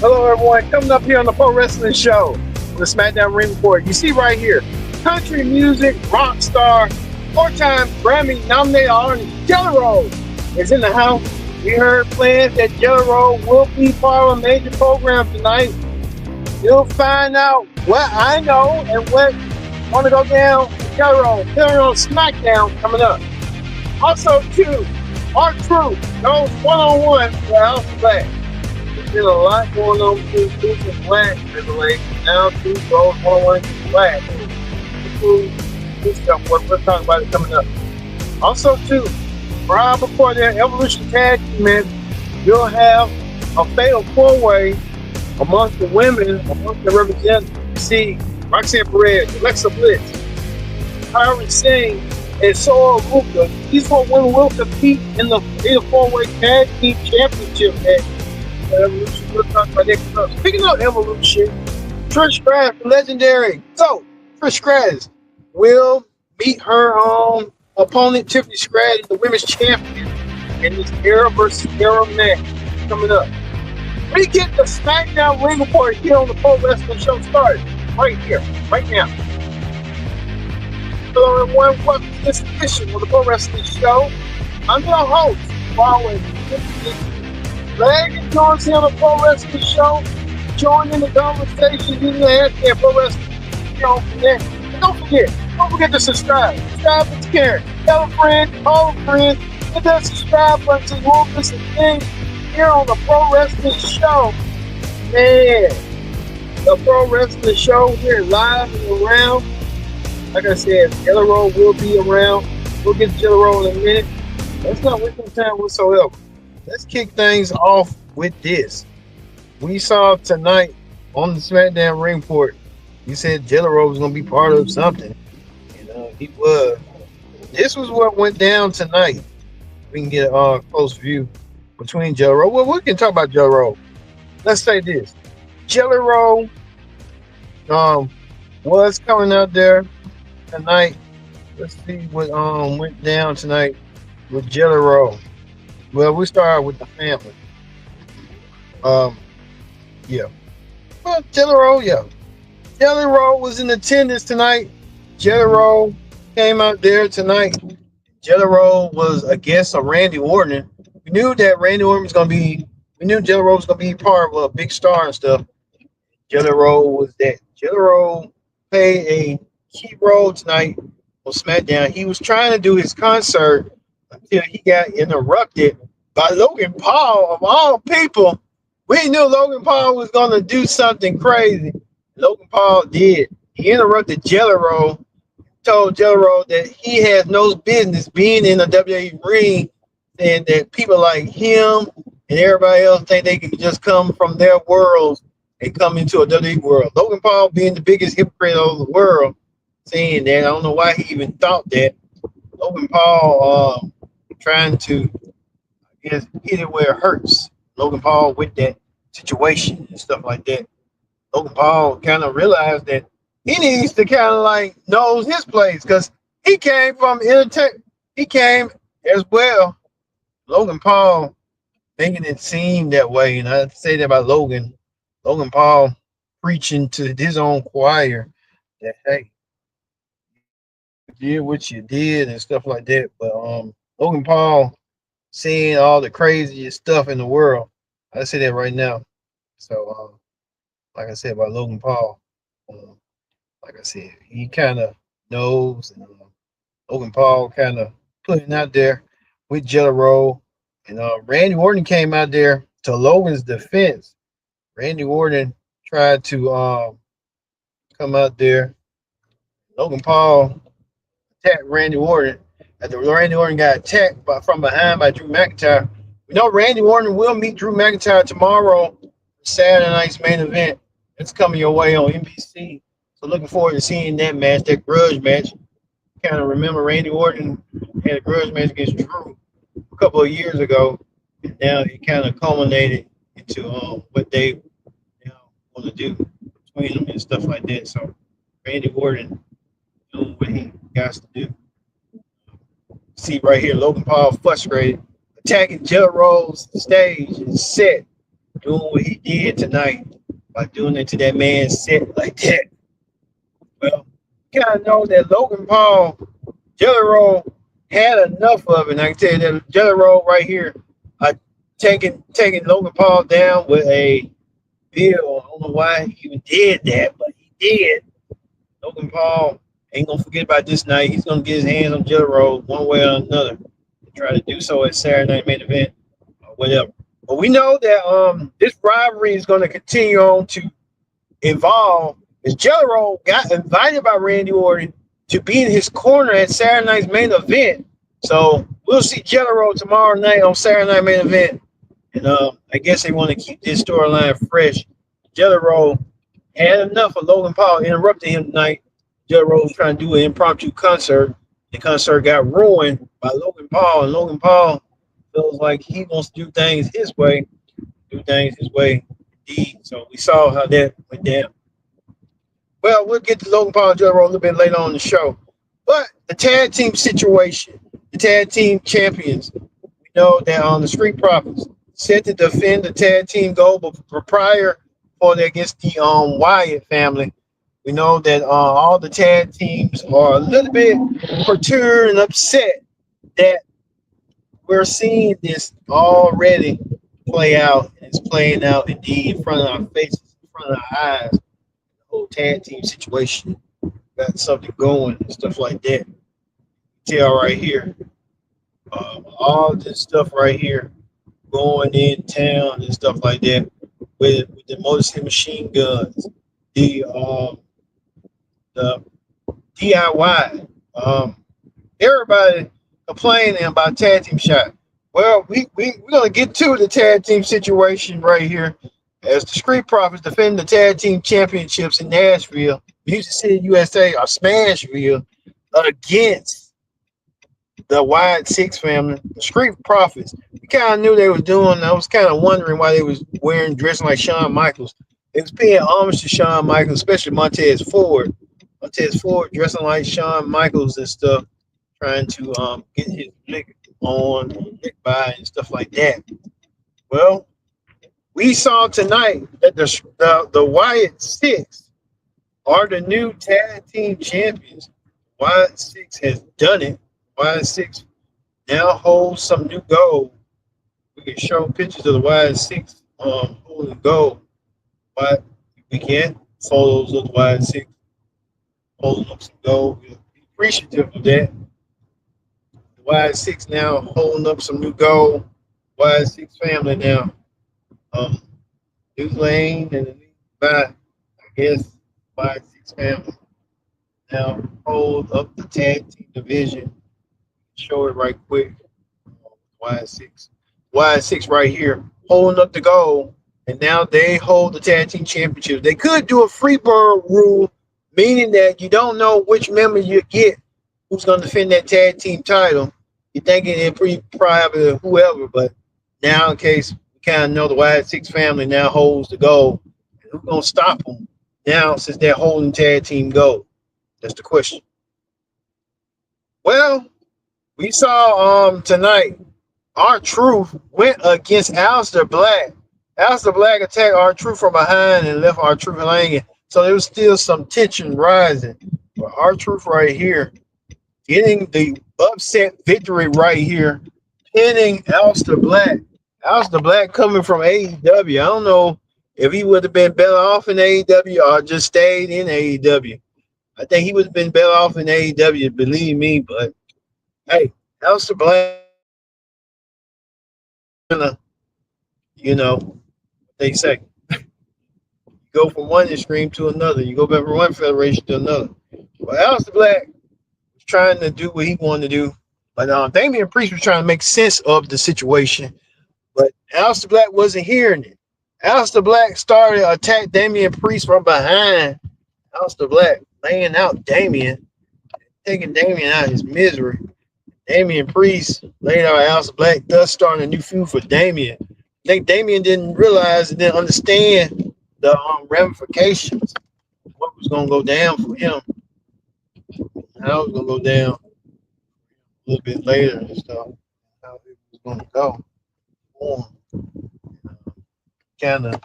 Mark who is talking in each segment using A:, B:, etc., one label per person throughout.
A: Hello, everyone. Coming up here on the Pro Wrestling Show on the SmackDown Ring Report. You see right here, country music rock star, four-time Grammy nominated artist Jelly Roll is in the house. We heard plans that Jelly Roll will be part of a major program tonight. You'll find out what I know and what want to go down with Jelly Roll. Here on SmackDown coming up. Also, too, our Truth goes one-on-one with House of Black. There's been a lot going on between Truth and Black lately. Now Truth goes one-on-one with Black. This stuff, we're talking about it coming up. Also, too, right before their Evolution Tag Team match, you'll have a fatal four-way amongst the women, amongst the representatives. You see Roxanne Perez, Alexa Bliss, Kyrie Singh, and Sora Ruka. These four women will compete in the four-way tag team championship match. Evolution, we'll talk about that coming up. Speaking of Evolution, Trish Stratus, legendary. So, Trish Stratus will meet her opponent, Tiffany Stratton, the women's champion, in this era versus era match coming up. We get the SmackDown Ring Report here on the Pro Wrestling Show started right here, right now. Hello, everyone. Welcome to this edition of the Pro Wrestling Show. I'm your host, always, glad you join us here on the Pro Wrestling Show. Join in the conversation using the hashtag Pro Wrestling Show. And don't forget to subscribe. Subscribe if you can. Tell a friend, call a friend, hit that subscribe button so you won't miss a thing here on the Pro Wrestling Show. Man, the Pro Wrestling Show here live and around. Like I said, Jelly Roll will be around. We'll get Jelly Roll in a minute. Let's not waste no time whatsoever. Let's kick things off with this. We saw tonight on the SmackDown Ring Report, he said Jelly Roll was going to be part of something. And he was. This was what went down tonight. We can get a close view between Jelly Roll. Well, we can talk about Jelly Roll. Let's say this. Jelly Roll was coming out there tonight. Let's see what went down tonight with Jelly Roll. Well, we started with the family. Yeah. Well, Jelly Roll, yeah. Jelly Roll was in attendance tonight. Jelly Roll came out there tonight. Jelly Roll was a guest of Randy Orton. We knew that Randy Orton was gonna be. We knew Jelly Roll was gonna be part of a big star and stuff. Jelly Roll was that. Jelly Roll played a key role tonight on SmackDown. He was trying to do his concert until he got interrupted by Logan Paul, of all people. We knew Logan Paul was going to do something crazy. Logan Paul did. He interrupted Jelly Roll, told Jelly Roll that he has no business being in the WWE ring, and that people like him and everybody else think they can just come from their worlds and come into a WWE world. Logan Paul being the biggest hypocrite of the world, saying that. I don't know why he even thought that. Logan Paul trying to, I guess, hit it where it hurts. Logan Paul with that situation and stuff like that. Logan Paul kind of realized that he needs to kind of like knows his place, because he came from entertainment. He came as well. Logan Paul making it seem that way, and I say that about Logan. Logan Paul preaching to his own choir that, hey, you did what you did and stuff like that. But Logan Paul saying all the craziest stuff in the world. I say that right now. So like I said about Logan Paul, like I said, he kind of knows, and Logan Paul kind of putting out there with Jelly Roll, and Randy Orton came out there to Logan's defense. Randy Orton tried to come out there. Logan Paul attacked Randy Orton. After Randy Orton got attacked from behind by Drew McIntyre. We know Randy Orton will meet Drew McIntyre tomorrow, Saturday night's main event. It's coming your way on NBC. So looking forward to seeing that match, that grudge match. Kind of remember Randy Orton had a grudge match against Drew a couple of years ago. And now it kind of culminated into what they want to do between them and stuff like that. So Randy Orton doing what he got to do. See right here, Logan Paul frustrated, attacking Jelly Roll's stage and set. doing what he did tonight by doing it to that man's set like that. Well, you kind of know that Logan Paul, Jelly Roll, had enough of it. And I can tell you that Jelly Roll right here, uh, taking Logan Paul down with a bill. I don't know why he even did that, but he did. Logan Paul ain't gonna forget about this night. He's gonna get his hands on Jelly Roll one way or another. Try to do so at Saturday Night Main Event or whatever. But we know that this rivalry is going to continue on to evolve. As Jelly Roll got invited by Randy Orton to be in his corner at Saturday Night's Main Event. So we'll see Jelly Roll tomorrow night on Saturday Night Main Event. And I guess they want to keep this storyline fresh. Jelly Roll had enough of Logan Paul interrupting him tonight. Jelly Roll was trying to do an impromptu concert. The concert got ruined by Logan Paul, and Logan Paul feels like he wants to do things his way, indeed. So we saw how that went down. Well, we'll get to Logan Paul and Jelly Roll a little bit later on in the show. But the tag team situation, the tag team champions, we know that on the Street Profits set to defend the tag team gold, but prior for that against the Wyatt family. We know that all the tag teams are a little bit perturbed and upset that we're seeing this already play out. And it's playing out indeed in front of our faces, in front of our eyes. The whole tag team situation got something going and stuff like that. Tell right here, all this stuff right here going in town and stuff like that with the Motor City Machine Guns, the DIY. Everybody complaining about tag team shot. Well, we're going to get to the tag team situation right here as the Street Profits defend the tag team championships in Nashville, Music City, USA, or Smashville against the Wyatt Six family. The Street Profits, we kind of knew they was doing. I was kind of wondering why they was dressing like Shawn Michaels. They was paying homage to Shawn Michaels, especially Montez Ford. Montez Ford dressing like Shawn Michaels and stuff, trying to get his lick on, lick by, and stuff like that. Well, we saw tonight that the Wyatt Six are the new tag team champions. Wyatt Six has done it. Wyatt Six now holds some new gold. We can show pictures of the Wyatt Six holding gold, but we can't. Photos of the Wyatt Six holding up some gold. We're appreciative of that. The Wyatt Six now holding up some new gold. Wyatt Six family now. New Lane and the by, I guess, Wyatt Six family now hold up the tag team division. Show it right quick. Wyatt Six. Wyatt Six right here holding up the gold. And now they hold the tag team championship. They could do a free bird rule, meaning that you don't know which member you get who's going to defend that tag team title. You're thinking it pretty probably whoever, but now in case we kind of know the Wyatt Six family now holds the gold, and who's going to stop them now since they're holding tag team gold? That's the question. Well, we saw tonight R-Truth went against Aleister Black. Aleister Black attacked R-Truth from behind and left R-Truth hanging. So there was still some tension rising. But R-Truth right here, getting the upset victory right here, pinning Aleister Black. Aleister Black coming from AEW. I don't know if he would have been better off in AEW or just stayed in AEW. I think he would have been better off in AEW, believe me. But hey, Aleister Black, you know, they say you go from one extreme to another. You go back from one federation to another. Well, Aleister Black was trying to do what he wanted to do, but Damian Priest was trying to make sense of the situation. But Aleister Black wasn't hearing it. Aleister Black started to attack Damian Priest from behind. Aleister Black laying out Damian, taking Damian out of his misery. Damian Priest laid out Aleister Black, thus starting a new feud for Damian. I think Damian didn't realize and didn't understand the ramifications, what was going to go down for him, how it was going to go down a little bit later and stuff, how it was going to go on. kind of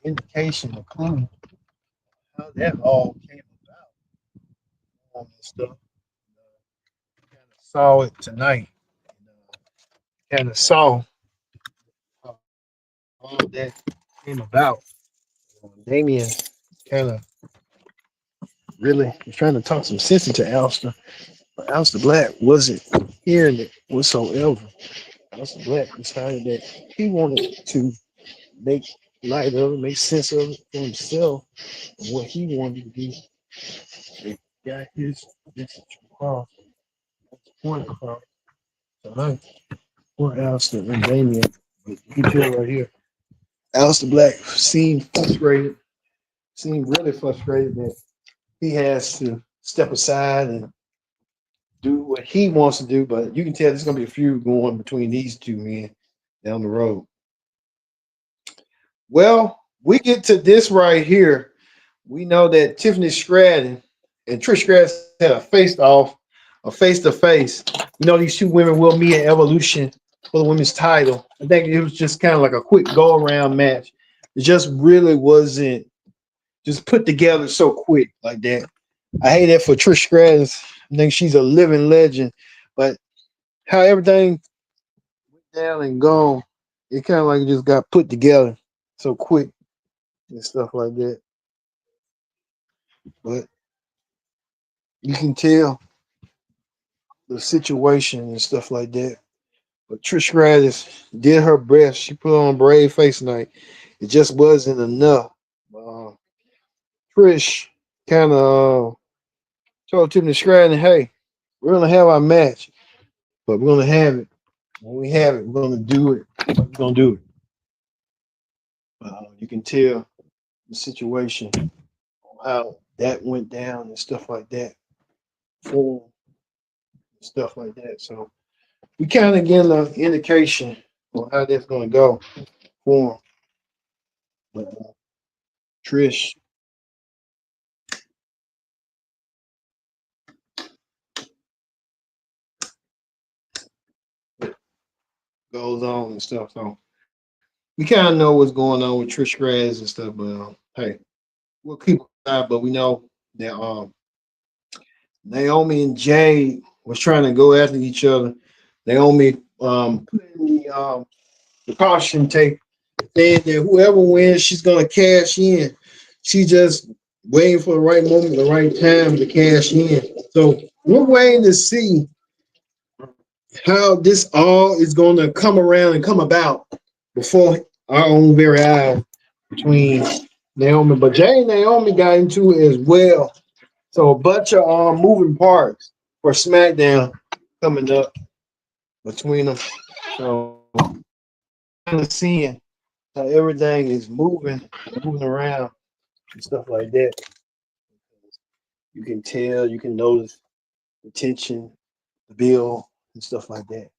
A: indication, a clue how that all came about on this stuff. Kind of saw it tonight. Kind of saw how all that came about. Damien kind of really was trying to talk some sense into Alistair, but Alistair Black wasn't hearing it whatsoever. Alistair Black decided that he wanted to make light of it, make sense of it for himself, and what he wanted to do. He got his message across, point across tonight for Alistair and Damien. But you can tell right here, Alistair Black seemed frustrated, seemed really frustrated that he has to step aside and do what he wants to do. But you can tell there's going to be a feud going between these two men down the road. Well, we get to this right here. We know that Tiffany Stratton and Trish Stratus had a face-off, a face-to-face. You know, these two women will meet at Evolution for the women's title. I think it was just kind of like a quick go-around match. It just really wasn't just put together so quick like that. I hate that for Trish Stratus. I think she's a living legend. But how everything went down and gone, it kind of like it just got put together so quick and stuff like that. But you can tell the situation and stuff like that. But Trish Stratus did her best. She put on a brave face tonight. It just wasn't enough. Trish kind of told Tiffany Stratton, hey, we're going to have our match, but we're going to have it. When we have it, we're going to do it. We're going to do it. You can tell the situation, how that went down and stuff like that. Form and stuff like that. So we kind of get an indication on how that's going to go for him. But Trish goes on and stuff. So we kind of know what's going on with Trish Stratus and stuff. But hey, we'll keep an eye. But we know that Naomi and Jade was trying to go after each other. Naomi put in the caution tape saying that whoever wins, she's gonna cash in. She just waiting for the right moment, the right time to cash in. So we're waiting to see how this all is gonna come around and come about before our own very eyes between Naomi. But Jay and Naomi got into it as well. So a bunch of moving parts for SmackDown coming up between them. So kind of seeing how everything is moving around and stuff like that. You can tell, you can notice the tension, the build, and stuff like that.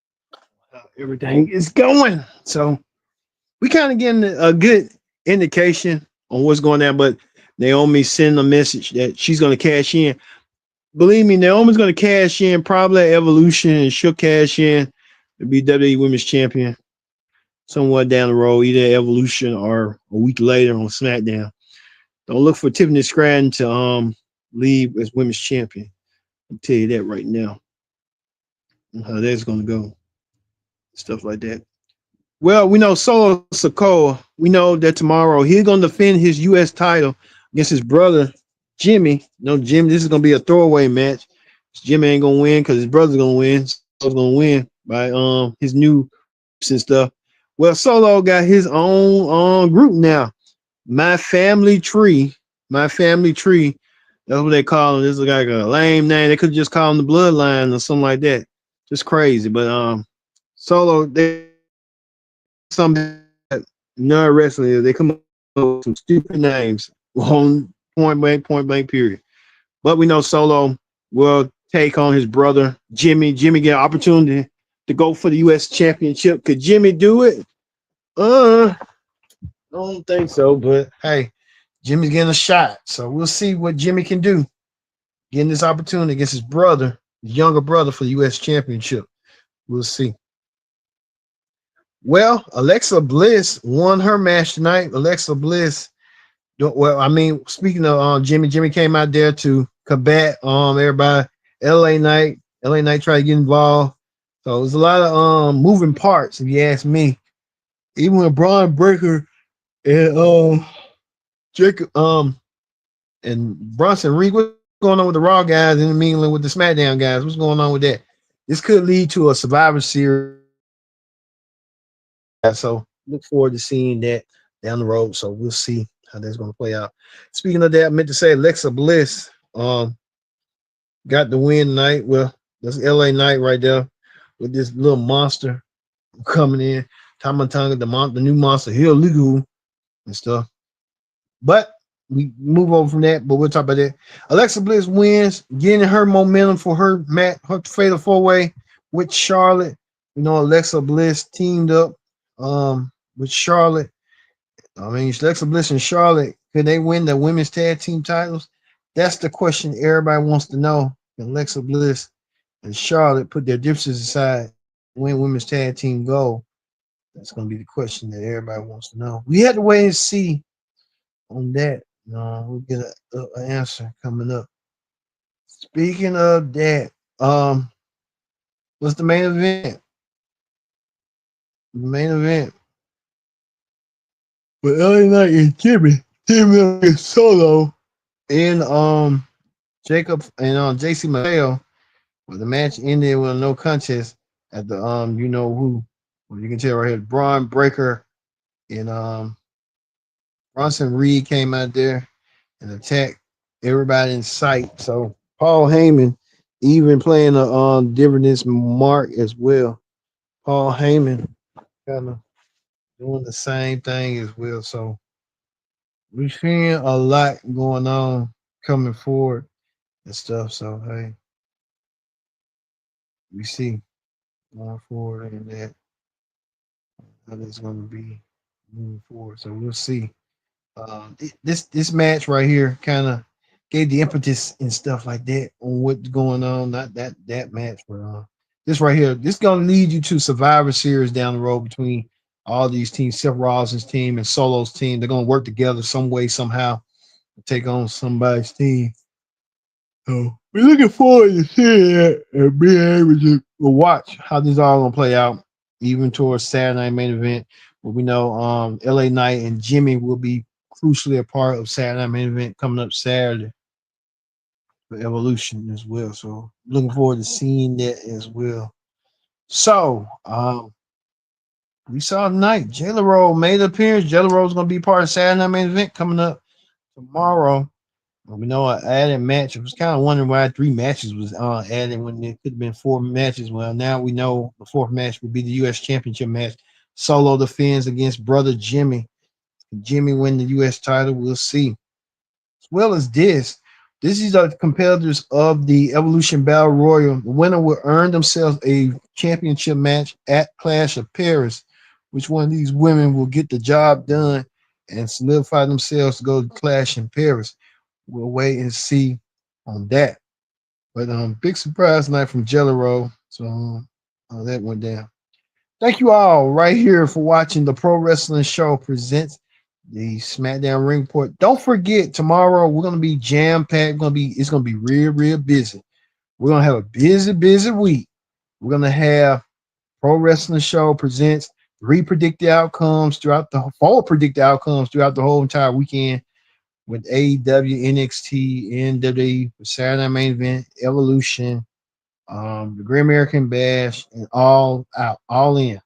A: How everything is going. So we kind of getting a good indication on what's going on, but Naomi sent a message that she's going to cash in. Believe me, Naomi's going to cash in probably at Evolution, and she'll cash in to be WWE Women's Champion somewhere down the road, either Evolution or a week later on SmackDown. Don't look for Tiffany Stratton to leave as Women's Champion. I'll tell you that right now. And how that's going to go. Stuff like that. Well, we know Solo Sikoa. We know that tomorrow he's going to defend his U.S. title against his brother, Jimmy. No, Jimmy, this is going to be a throwaway match. Jimmy ain't going to win because his brother's going to win. Solo's going to win by his new and stuff. Well, Solo got his own group now. My Family Tree. My Family Tree. That's what they call him. This is like a lame name. They could just call him the Bloodline or something like that. Just crazy. But Solo, they some nerd wrestling, they come up with some stupid names on point blank period. But we know Solo will take on his brother Jimmy. Jimmy get an opportunity to go for the U.S. Championship. Could Jimmy do it? I don't think so, but hey, Jimmy's getting a shot. So we'll see what Jimmy can do. Getting this opportunity against his brother, his younger brother, for the U.S. Championship. We'll see. Well, Alexa Bliss won her match tonight. Alexa Bliss. Well, I mean, speaking of Jimmy came out there to combat everybody. LA Knight. LA Knight tried to get involved. So it was a lot of moving parts, if you ask me. Even with Braun Breaker and Jacob and Bronson Reed, what's going on with the Raw guys and mingling with the SmackDown guys? What's going on with that? This could lead to a Survivor Series. So look forward to seeing that down the road. So we'll see how that's going to play out. Speaking of that, I meant to say Alexa Bliss got the win tonight. Well, that's LA Knight right there with this little monster coming in. Tamatanga, the new monster, he'll legal and stuff. But we move over from that, but we'll talk about that. Alexa Bliss wins, getting her momentum for her fatal four-way with Charlotte. You know, Alexa Bliss teamed up with Charlotte. I mean, Alexa Bliss and Charlotte, could they win the women's tag team titles? That's the question everybody wants to know. Alexa Bliss and Charlotte put their differences aside, win women's tag team gold. That's going to be the question that everybody wants to know. We had to wait and see on that. We'll get an answer coming up. Speaking of that, what's the main event? The main event with LA Knight and Jimmy teaming up Solo and Jacob and JC Mateo. Well, the match ended with a no contest at the you know who. Well, you can tell right here, Braun Breaker and Bronson Reed came out there and attacked everybody in sight. So Paul Heyman even playing a dividends mark as well. Paul Heyman kind of doing the same thing as well. So we're seeing a lot going on coming forward and stuff. So hey, we see going forward and that how that's going to be moving forward. So we'll see. This match right here kind of gave the impetus and stuff like that on what's going on. Not that match, but this right here, this is gonna lead you to Survivor Series down the road between all these teams, Seth Rollins' team and Solo's team. They're gonna work together some way, somehow, to take on somebody's team. So we're looking forward to seeing that and being able to watch how this all gonna play out, even towards Saturday night main event. Where we know LA Knight and Jimmy will be crucially a part of Saturday night main event coming up Saturday for Evolution as well. So looking forward to seeing that as well. So we saw tonight Jayla Roll made an appearance. Jayla Roll is gonna be part of Saturday night main event coming up tomorrow. We know an added match. I was kind of wondering why 3 matches was added when it could have been 4 matches. Well, now we know the 4th match will be the U.S. Championship match. Solo defends against brother Jimmy. Jimmy win the U.S. title. We'll see. As well as this is the competitors of the Evolution Battle Royal. The winner will earn themselves a championship match at Clash of Paris. Which one of these women will get the job done and solidify themselves to go to Clash in Paris? We'll wait and see on that. But big surprise tonight from Jelly Roll. So that went down. Thank you all right here for watching the Pro Wrestling Show presents the SmackDown Ring Report. Don't forget, tomorrow we're gonna be jam-packed. It's gonna be real busy. We're gonna have a busy week. We're gonna have Pro Wrestling Show presents 4 predicted outcomes throughout the whole entire weekend with AEW, NXT, NWE, for Saturday Night Main Event, Evolution, the Great American Bash, and all in.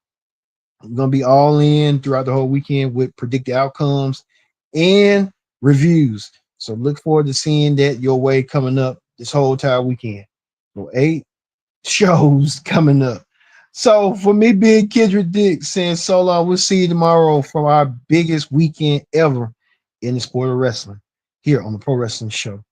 A: We're gonna be all in throughout the whole weekend with predicted outcomes and reviews. So look forward to seeing that your way coming up this whole entire weekend. So 8 shows coming up. So for me, Big Kendrick Dick saying so long. We'll see you tomorrow for our biggest weekend ever in the sport of wrestling here on the Pro Wrestling Show.